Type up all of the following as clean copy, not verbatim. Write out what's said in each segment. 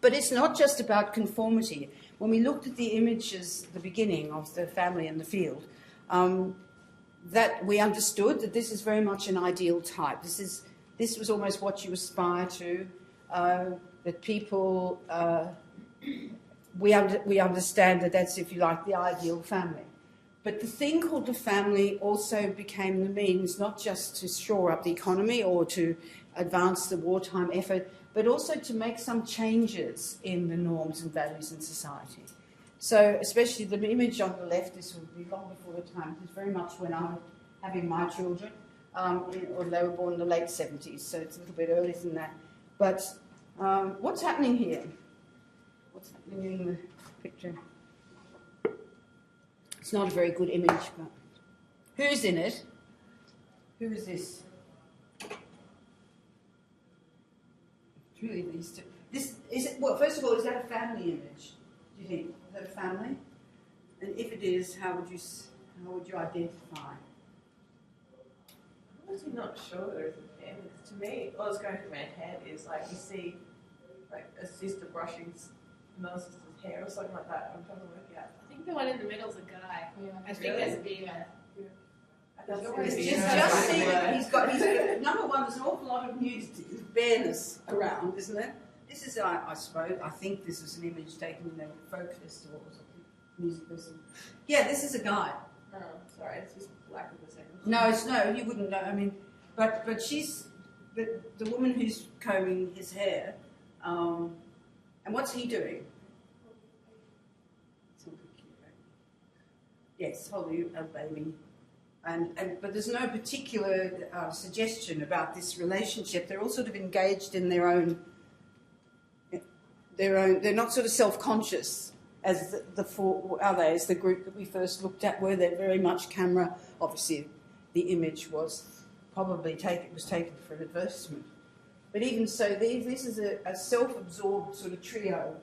But it's not just about conformity. When we looked at the images at the beginning of the family in the field, that we understood that this is very much an ideal type. This was almost what you aspire to, that people, we understand that that's, if you like, the ideal family. But the thing called the family also became the means not just to shore up the economy or to advance the wartime effort, but also to make some changes in the norms and values in society. So especially the image on the left, this will be long before the time, it's very much when I was having my children, or they were born in the late 70s, so it's a little bit earlier than that. But what's happening here? What's happening in the picture? It's not a very good image, but who's in it? Who is this? It's really these two. This is it. Well, first of all, is that a family image? Do you think is that a family? And if it is, how would you identify? I'm honestly not sure there is a family. Because to me, all that's going through my head is like you see, like a sister brushing another sister's hair or something like that. I'm trying to work out. I think the one in the middle is a guy. Yeah. I think that's a female. Just see that he's got, number one, there's an awful lot of nudity, bareness around, isn't there? This is, I suppose, I think this is an image taken in a folk festival or something, music festival. Yeah, this is a guy. Oh, sorry, it's just lack of a second. No, you wouldn't know. I mean, but she's the woman who's combing his hair, and what's he doing? Yes, holding a baby. But there's no particular suggestion about this relationship. They're all sort of engaged in their own. They're not sort of self-conscious as the four, are they? As the group that we first looked at, were they very much camera? Obviously, the image was probably taken for an advertisement. But even so, this is a self-absorbed sort of trio,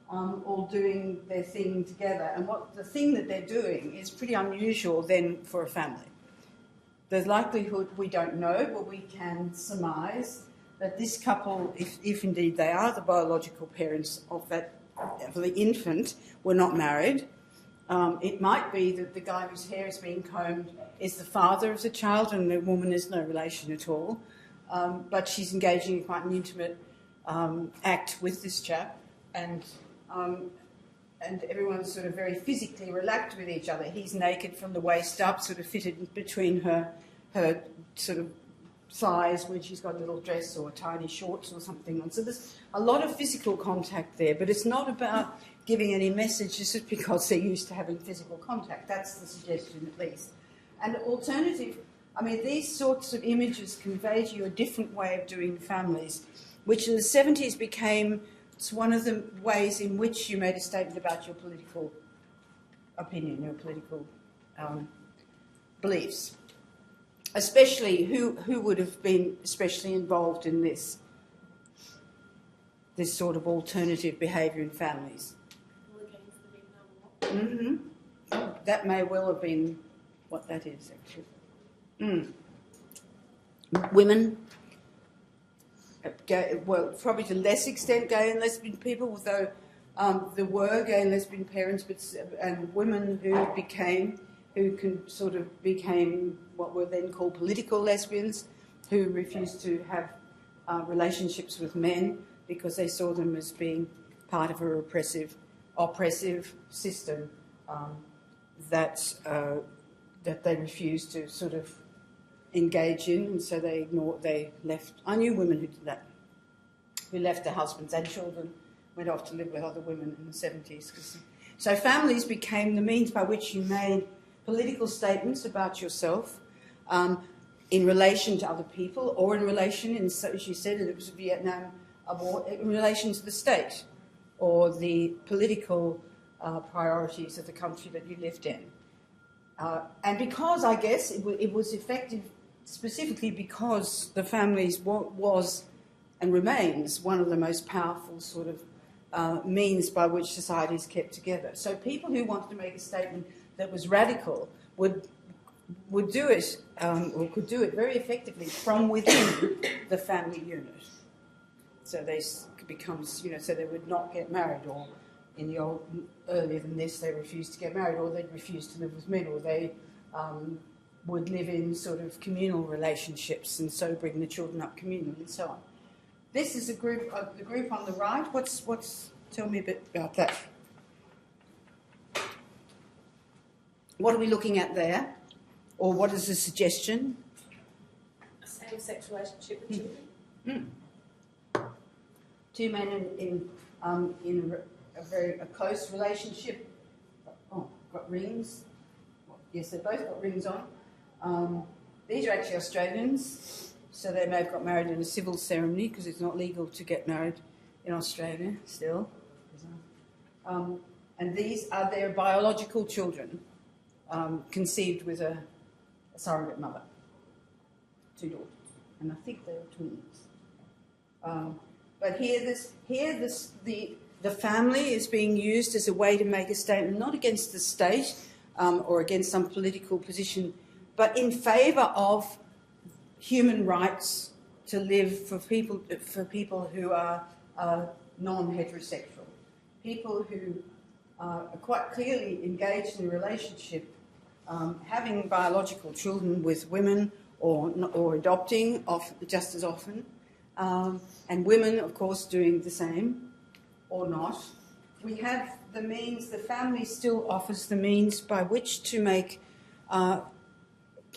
all doing their thing together. And the thing that they're doing is pretty unusual then for a family. The likelihood we don't know, but we can surmise that this couple, if indeed they are the biological parents of the infant, were not married. It might be that the guy whose hair is being combed is the father of the child and the woman is no relation at all. But she's engaging in quite an intimate act with this chap, and everyone's sort of very physically relaxed with each other. He's naked from the waist up, sort of fitted between her sort of thighs when she's got a little dress or tiny shorts or something on. So there's a lot of physical contact there, but it's not about giving any message just because they're used to having physical contact. That's the suggestion, at least. And alternative, I mean, these sorts of images convey to you a different way of doing families, which in the 70s became one of the ways in which you made a statement about your political opinion, your political beliefs. Especially who would have been especially involved in this sort of alternative behaviour in families. Mm-hmm. Oh, that may well have been what that is, actually. Women, well, probably to less extent gay and lesbian people, although there were gay and lesbian parents, and women who became what were then called political lesbians, who refused to have relationships with men because they saw them as being part of a oppressive system that they refused to sort of engage in, and so they left. I knew women who did that, who left their husbands and children, went off to live with other women in the 70s. So families became the means by which you made political statements about yourself in relation to other people, or in relation, as you said, it was Vietnam War, in relation to the state or the political priorities of the country that you lived in. And because, I guess, it was effective specifically because the families was and remains one of the most powerful sort of means by which society is kept together. So people who wanted to make a statement that was radical would do it, or could do it very effectively from within the family unit. So becomes, so they would not get married, or in the earlier than this, they refused to get married, or they'd refuse to live with men, or they would live in sort of communal relationships and so bring the children up communally and so on. This is the group on the right. Tell me a bit about that. What are we looking at there? Or what is the suggestion? A same-sex relationship with children. Two men in a close relationship. Oh, got rings. Yes, they both got rings on. These are actually Australians, so they may have got married in a civil ceremony because it's not legal to get married in Australia still. And these are their biological children, conceived with a surrogate mother. 2 daughters, and I think they were twins. But the family is being used as a way to make a statement, not against the state or against some political position, but in favour of human rights to live for people who are non-heterosexual, people who are quite clearly engaged in a relationship, having biological children with women or adopting just as often, and women, of course, doing the same or not. We have the means, the family still offers the means by which to make,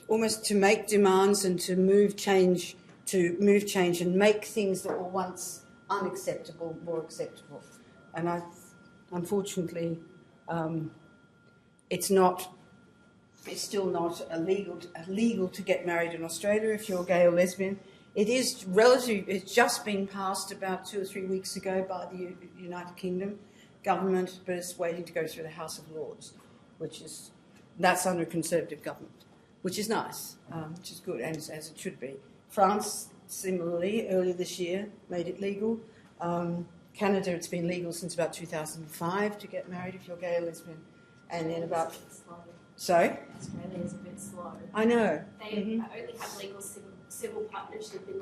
almost to make demands and to move change and make things that were once unacceptable more acceptable. And unfortunately, it's still not illegal to get married in Australia if you're gay or lesbian. It's just been passed about 2 or 3 weeks ago by the United Kingdom government, but it's waiting to go through the House of Lords, that's under a Conservative government, which is nice, which is good, as it should be. France, similarly, earlier this year, made it legal. Canada, it's been legal since about 2005 to get married if you're gay or lesbian. And then about... Sorry? Australia's a bit slow. I know. They only have legal civil partnership in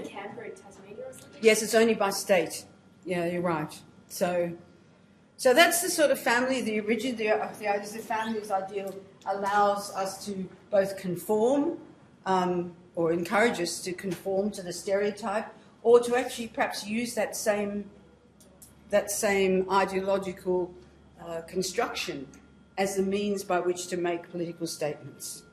Canberra and Tasmania or something? Yes, it's only by state. Yeah, you're right. So that's the sort of family, the family's ideal allows us to both conform or encourage us to conform to the stereotype, or to actually perhaps use that same ideological construction as the means by which to make political statements.